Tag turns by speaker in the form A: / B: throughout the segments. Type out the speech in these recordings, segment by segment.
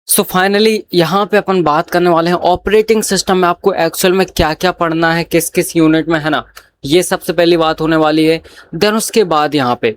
A: So finally यहाँ पे अपन बात करने वाले हैं ऑपरेटिंग सिस्टम में आपको एक्चुअल में क्या क्या पढ़ना है, किस किस यूनिट में, है ना। ये सबसे पहली बात होने वाली है। देन उसके बाद यहाँ पे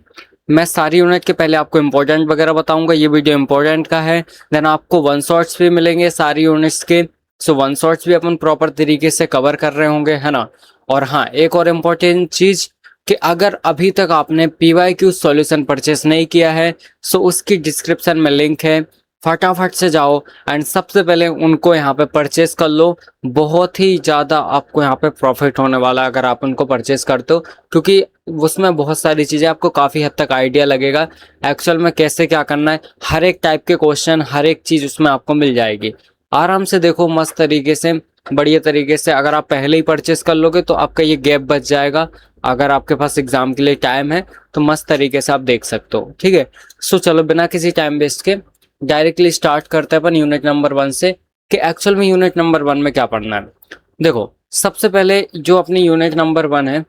A: मैं सारी यूनिट के पहले आपको इंपॉर्टेंट वगैरह बताऊंगा। ये वीडियो इंपॉर्टेंट का है। देन आपको वन शॉट्स भी मिलेंगे सारी यूनिट्स के। सो वन शॉट्स भी अपन प्रॉपर तरीके से कवर कर रहे होंगे, है ना। और हाँ, एक और इम्पोर्टेंट चीज कि अगर अभी तक आपने PYQ सॉल्यूशन परचेस नहीं किया है, सो उसकी डिस्क्रिप्शन में लिंक है, फटाफट से जाओ एंड सबसे पहले उनको यहाँ पे परचेस कर लो। बहुत ही ज़्यादा आपको यहाँ पे प्रॉफिट होने वाला है अगर आप उनको परचेस करते हो, क्योंकि उसमें बहुत सारी चीज़ें आपको काफ़ी हद तक आइडिया लगेगा एक्चुअल में कैसे क्या करना है। हर एक टाइप के क्वेश्चन, हर एक चीज़ उसमें आपको मिल जाएगी। आराम से देखो, मस्त तरीके से, बढ़िया तरीके से। अगर आप पहले ही परचेस कर लोगे तो आपका ये गैप बच जाएगा। अगर आपके पास एग्जाम के लिए टाइम है तो मस्त तरीके से आप देख सकते हो, ठीक है। सो चलो बिना किसी टाइम वेस्ट के डायरेक्टली स्टार्ट करते हैं अपन यूनिट नंबर 1 से कि एक्चुअल में यूनिट नंबर 1 में क्या पढ़ना है। देखो, सबसे पहले जो अपनी यूनिट नंबर 1 है,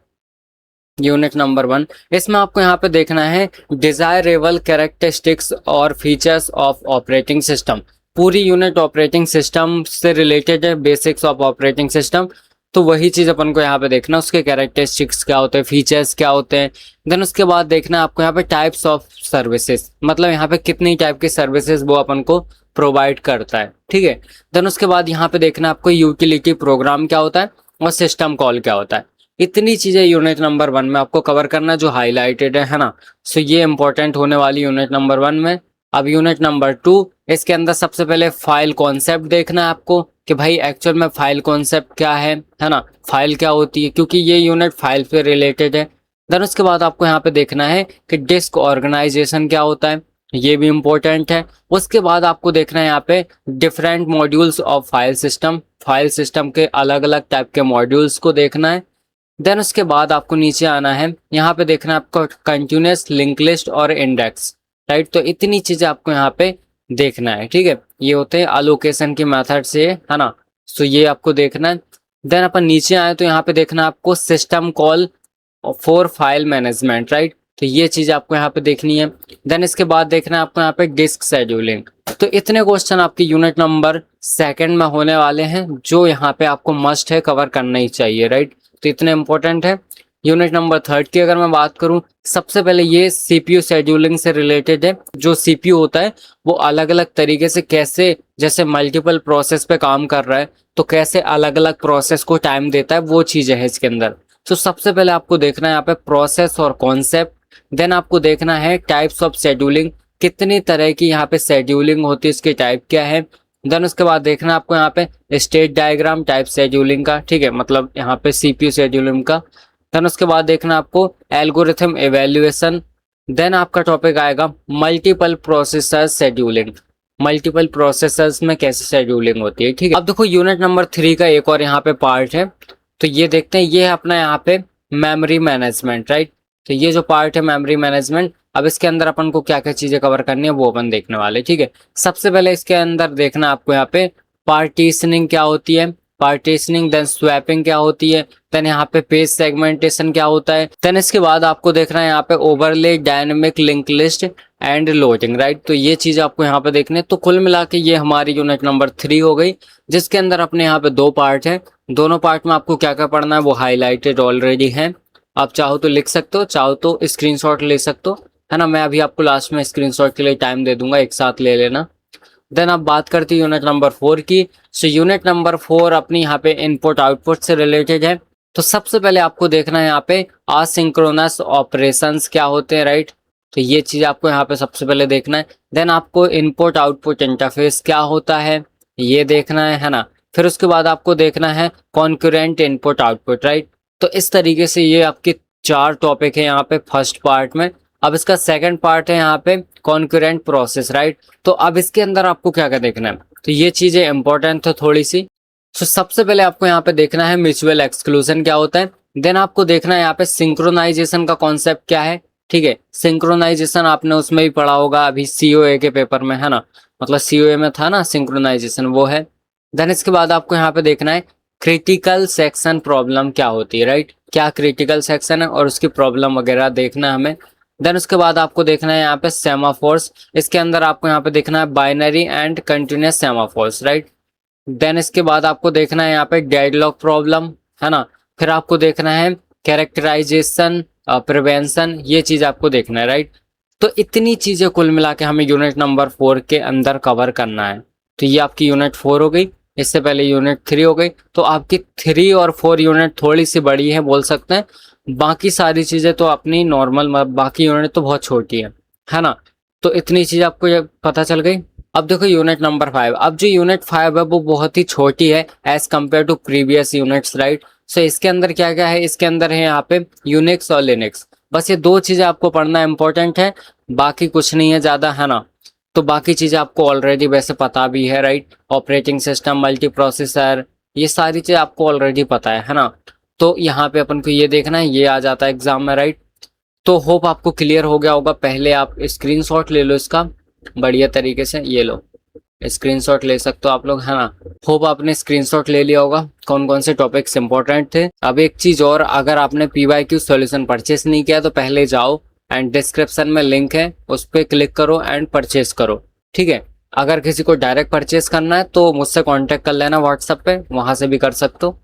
A: यूनिट नंबर 1, इसमें आपको यहाँ पे देखना है डिजायरेबल कैरेक्टरिस्टिक्स और फीचर्स ऑफ ऑपरेटिंग सिस्टम। पूरी यूनिट ऑपरेटिंग सिस्टम से रिलेटेड है, बेसिक्स ऑफ ऑपरेटिंग सिस्टम। तो वही चीज अपन को यहाँ पे देखना, उसके कैरेक्टरिस्टिक्स क्या होते हैं, फीचर्स क्या होते हैं। देन उसके बाद देखना है आपको यहाँ पे टाइप्स ऑफ सर्विसेज, मतलब यहाँ पे कितनी टाइप की सर्विसेज वो अपन को प्रोवाइड करता है, ठीक है। देन उसके बाद यहाँ पे देखना आपको यूटिलिटी प्रोग्राम क्या होता है और सिस्टम कॉल क्या होता है। इतनी चीजें यूनिट नंबर 1 में आपको कवर करना जो हाईलाइटेड है ना। सो ये इंपॉर्टेंट होने वाली यूनिट नंबर 1 में। अब यूनिट नंबर 2, इसके अंदर सबसे पहले फाइल कॉन्सेप्ट देखना है आपको कि भाई एक्चुअल में फाइल कॉन्सेप्ट क्या है ना, फाइल क्या होती है, क्योंकि ये यूनिट फाइल से रिलेटेड है। देन उसके बाद आपको यहाँ पे देखना है कि डिस्क ऑर्गेनाइजेशन क्या होता है, ये भी इम्पोर्टेंट है। उसके बाद आपको देखना है यहाँ पे different modules of file system के अलग अलग टाइप के मॉड्यूल्स को देखना है। देन उसके बाद आपको नीचे आना है, यहाँ पे देखना है आपको कंटिन्यूस लिंक लिस्ट और इंडेक्स, राइट। तो इतनी चीजें आपको यहाँ पे देखना है, ठीक है। ये होते हैं एलोकेशन के मेथड से, है ना। सो ये आपको देखना है। देन अपन नीचे आए तो यहाँ पे देखना है आपको system call for file management, right. तो ये चीज आपको यहाँ पे देखनी है। देन इसके बाद देखना है आपको यहाँ पे डिस्क शेड्यूलिंग। तो इतने क्वेश्चन आपकी यूनिट नंबर 2 में होने वाले हैं जो यहाँ पे आपको मस्ट है, कवर करना ही चाहिए, राइट। तो इतने इंपॉर्टेंट है। यूनिट नंबर 3 की अगर मैं बात करूं, सबसे पहले ये CPU शेड्यूलिंग से रिलेटेड है। जो CPU होता है वो अलग अलग तरीके से कैसे, जैसे मल्टीपल प्रोसेस पे काम कर रहा है तो कैसे अलग अलग प्रोसेस को टाइम देता है, वो चीजें है इसके अंदर। तो सबसे पहले आपको देखना है यहाँ पे प्रोसेस और कॉन्सेप्ट। देन आपको देखना है टाइप्स ऑफ शेड्यूलिंग, कितनी तरह की यहाँ पे शेड्यूलिंग होती है, इसके टाइप क्या है। देन उसके बाद देखना आपको यहाँ पे स्टेट डायग्राम टाइप शेड्यूलिंग का, ठीक है, मतलब यहाँ पे CPU शेड्यूलिंग का। देन उसके बाद देखना आपको एल्गोरिथम एवेल्युएशन। देन आपका टॉपिक आएगा multiple processor scheduling, multiple processors में कैसे शेड्यूलिंग होती है, ठीक है। अब देखो यूनिट नंबर 3 का एक और यहाँ पे पार्ट है, तो ये देखते हैं। ये है अपना यहाँ पे मेमोरी मैनेजमेंट, राइट। तो ये जो पार्ट है मेमोरी मैनेजमेंट, अब इसके अंदर अपन को क्या क्या चीजें कवर करनी है वो अपन देखने वाले, ठीक है। सबसे पहले इसके अंदर देखना आपको यहाँ पे पार्टीशनिंग क्या होती है, पार्टीशनिंग। देन स्वैपिंग क्या होती है। देन यहाँ पे पेज सेगमेंटेशन क्या होता है। देन इसके बाद आपको देखना है यहाँ पे overlay, dynamic link list and loading, right. तो ये चीज आपको यहाँ पे देखने हैं। तो कुल मिला के ये हमारी यूनिट नंबर 3 हो गई, जिसके अंदर अपने यहाँ पे 2 पार्ट है। दोनों पार्ट में आपको क्या क्या पढ़ना है वो हाईलाइटेड ऑलरेडी है। आप चाहो तो लिख सकते हो, चाहो तो स्क्रीनशॉट ले सकते हो, है ना। मैं अभी आपको लास्ट में स्क्रीनशॉट के लिए टाइम दे दूंगा, एक साथ ले लेना। देन अब बात करती है यूनिट नंबर 4 की। सो यूनिट नंबर 4 अपनी यहाँ पे इनपुट आउटपुट से रिलेटेड है। तो सबसे पहले आपको देखना है यहाँ पे असिंक्रोनस ऑपरेशंस क्या होते हैं, राइट। तो ये चीज आपको यहाँ पे सबसे पहले देखना है। देन आपको इनपुट आउटपुट इंटरफेस क्या होता है ये देखना है ना। फिर उसके बाद आपको देखना है कॉन्करेंट इनपुट आउटपुट, राइट। तो इस तरीके से ये आपके 4 टॉपिक है यहाँ पे फर्स्ट पार्ट में। अब इसका सेकंड पार्ट है यहाँ पे कॉन्करेंट प्रोसेस, राइट। तो अब इसके अंदर आपको क्या क्या देखना है, तो ये चीजें इंपॉर्टेंट है थोड़ी सी। तो सबसे पहले आपको यहाँ पे देखना है म्यूचुअल एक्सक्लूजन क्या होता है। देन आपको देखना है यहाँ पे सिंक्रोनाइजेशन का कॉन्सेप्ट क्या है, ठीक है। सिंक्रोनाइजेशन आपने उसमें भी पढ़ा होगा अभी COA के पेपर में, है ना। मतलब COA में था ना सिंक्रोनाइजेशन, वो है। देन इसके बाद आपको यहाँ पे देखना है क्रिटिकल सेक्शन प्रॉब्लम क्या होती है, राइट। क्या क्रिटिकल सेक्शन है और उसकी प्रॉब्लम वगैरह देखना है हमें। देन उसके बाद आपको देखना है यहाँ पे सेमाफोर्स, इसके अंदर आपको यहाँ पे देखना है binary and continuous semaphores, right. Then इसके बाद आपको देखना है यहाँ पे डेडलॉक प्रॉब्लम, है ना। फिर आपको देखना है कैरेक्टराइजेशन, प्रिवेंशन, ये चीज आपको देखना है, राइट। तो इतनी चीजें कुल मिला के हमें यूनिट नंबर 4 के अंदर कवर करना है। तो ये आपकी यूनिट 4 हो गई, इससे पहले यूनिट 3 हो गई। तो आपकी 3 और 4 यूनिट थोड़ी सी बड़ी है बोल सकते हैं, बाकी सारी चीजें तो अपनी नॉर्मल, बाकी यूनिट तो बहुत छोटी है ना। तो इतनी चीज आपको ये पता चल गई। अब देखो यूनिट नंबर 5, अब जो यूनिट 5 है वो बहुत ही छोटी है as compare to previous units, right. So इसके अंदर क्या क्या है, इसके अंदर है यहाँ पे यूनिक्स और लिनक्स, बस ये 2 चीजें आपको पढ़ना इंपॉर्टेंट है, बाकी कुछ नहीं है ज्यादा, है ना। तो बाकी चीजें आपको ऑलरेडी वैसे पता भी है, right. Operating system, multi processor, ये सारी चीजें आपको ऑलरेडी पता है ना। तो यहाँ पे अपन को ये देखना है, ये आ जाता है एग्जाम में, राइट। तो होप आपको क्लियर हो गया होगा। पहले आप स्क्रीनशॉट ले लो इसका बढ़िया तरीके से, ये लो स्क्रीनशॉट ले सकते हो आप लोग, है ना। होप आपने स्क्रीनशॉट ले लिया होगा कौन कौन से टॉपिक्स इंपॉर्टेंट थे। अब एक चीज और, अगर आपने PYQ सॉल्यूशन परचेस नहीं किया तो पहले जाओ एंड डिस्क्रिप्शन में लिंक है, उस पर क्लिक करो एंड परचेस करो, ठीक है। अगर किसी को डायरेक्ट परचेस करना है तो मुझसे कांटेक्ट कर लेना व्हाट्सएप पे, वहां से भी कर सकते हो।